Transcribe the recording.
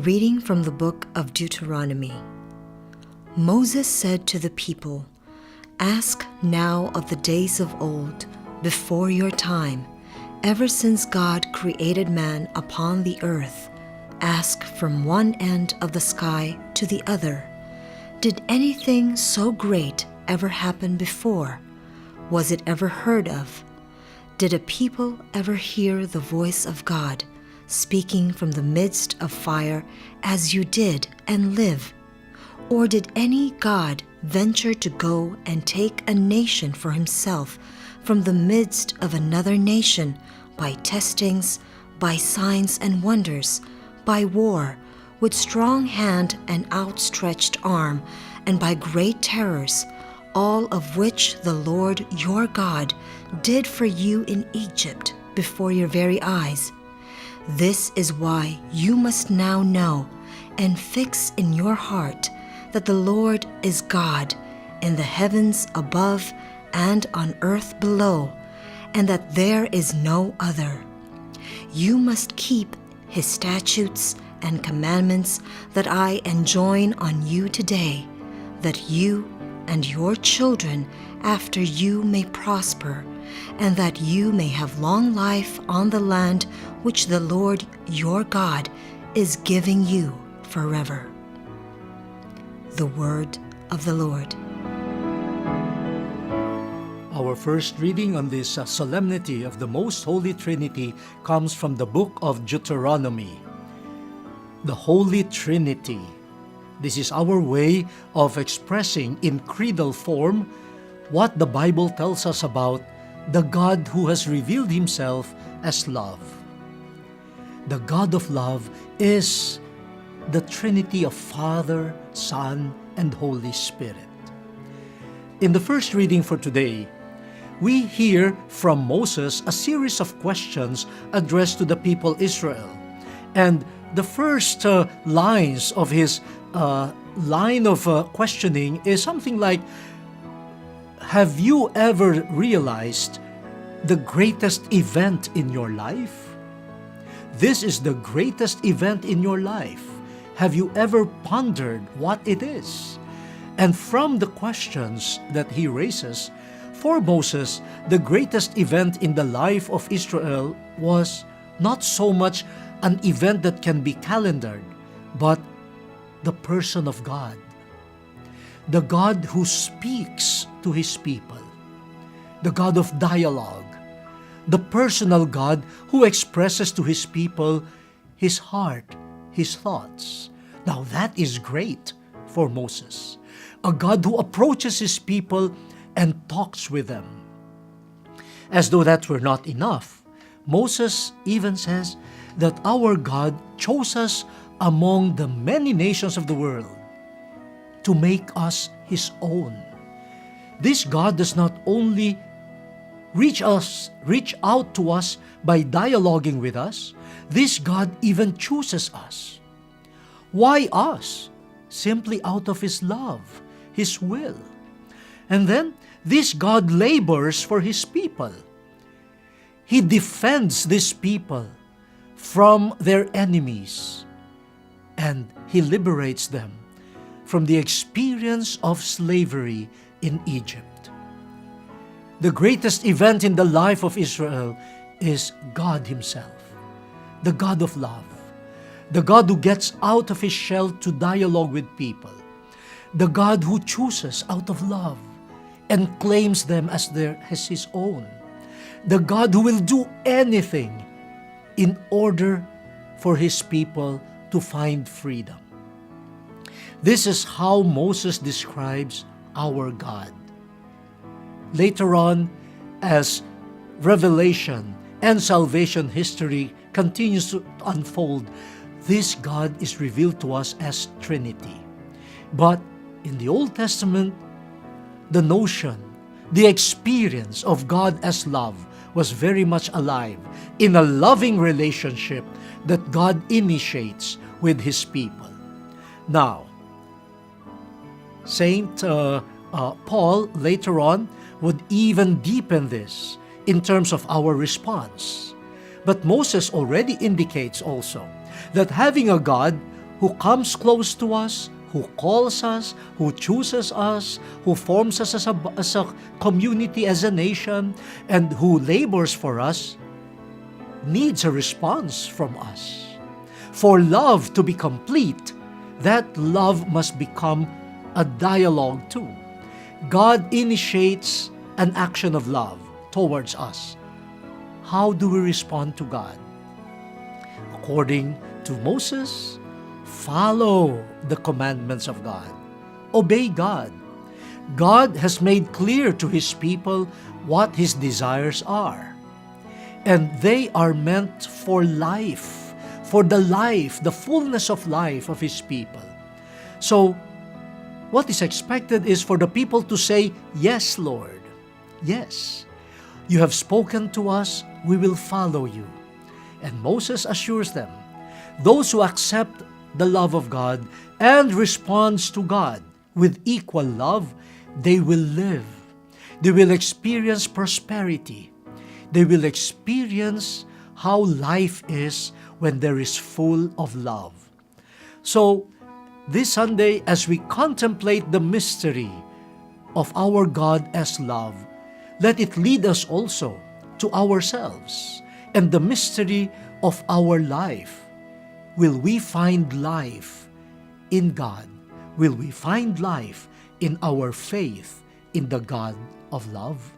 reading from the book of Deuteronomy. Moses said to the people, "Ask now of the days of old, before your time, ever since God created man upon the earth. Ask from one end of the sky to the other. Did anything so great ever happen before? Was it ever heard of? Did a people ever hear the voice of God, speaking from the midst of fire as you did and live? Or did any God venture to go and take a nation for himself from the midst of another nation by testings, by signs and wonders, by war, with strong hand and outstretched arm, and by great terrors, all of which the Lord your God did for you in Egypt before your very eyes? This is why you must now know and fix in your heart that the Lord is God in the heavens above and on earth below, and that there is no other. You must keep his statutes and commandments that I enjoin on you today, that you and your children after you may prosper, and that you may have long life on the land which the Lord your God is giving you forever." The word of the Lord. Our first reading on this solemnity of the Most Holy Trinity comes from the book of Deuteronomy. The Holy Trinity. This is our way of expressing in creedal form what the Bible tells us about the God who has revealed himself as love. The God of love is the Trinity of Father, Son, and Holy Spirit. In the first reading for today, we hear from Moses a series of questions addressed to the people Israel. And the first lines of his line of questioning is something like, "Have you ever realized the greatest event in your life? This is the greatest event in your life. Have you ever pondered what it is?" And from the questions that he raises, for Moses, the greatest event in the life of Israel was not so much an event that can be calendared, but the person of God. The God who speaks to his people. The God of dialogue. The personal God who expresses to his people his heart, his thoughts. Now that is great for Moses. A God who approaches his people and talks with them. As though that were not enough, Moses even says that our God chose us among the many nations of the world to make us his own. This God does not only reach out to us by dialoguing with us, this God even chooses us. Why us? Simply out of his love, his will. And then, this God labors for his people. He defends these people from their enemies, and he liberates them from the experience of slavery in Egypt. The greatest event in the life of Israel is God himself, the God of love, the God who gets out of his shell to dialogue with people, the God who chooses out of love and claims them as his own, the God who will do anything in order for his people to find freedom. This is how Moses describes our God. Later on, as revelation and salvation history continues to unfold, this God is revealed to us as Trinity. But in the Old Testament, the notion, the experience of God as love was very much alive in a loving relationship that God initiates with his people. Now, Saint Paul later on would even deepen this in terms of our response. But Moses already indicates also that having a God who comes close to us, who calls us, who chooses us, who forms us as a community, as a nation, and who labors for us, needs a response from us. For love to be complete, that love must become a dialogue too. God initiates an action of love towards us. How do we respond to God? According to Moses, follow the commandments of God. Obey God. God has made clear to His people what His desires are. And they are meant for life, for the fullness of life of His people. So, what is expected is for the people to say, "Yes, Lord. Yes. You have spoken to us, we will follow you." And Moses assures them, those who accept the love of God and responds to God with equal love, they will live. They will experience prosperity. They will experience how life is when there is full of love. So, this Sunday, as we contemplate the mystery of our God as love, let it lead us also to ourselves and the mystery of our life. Will we find life in God? Will we find life in our faith in the God of love?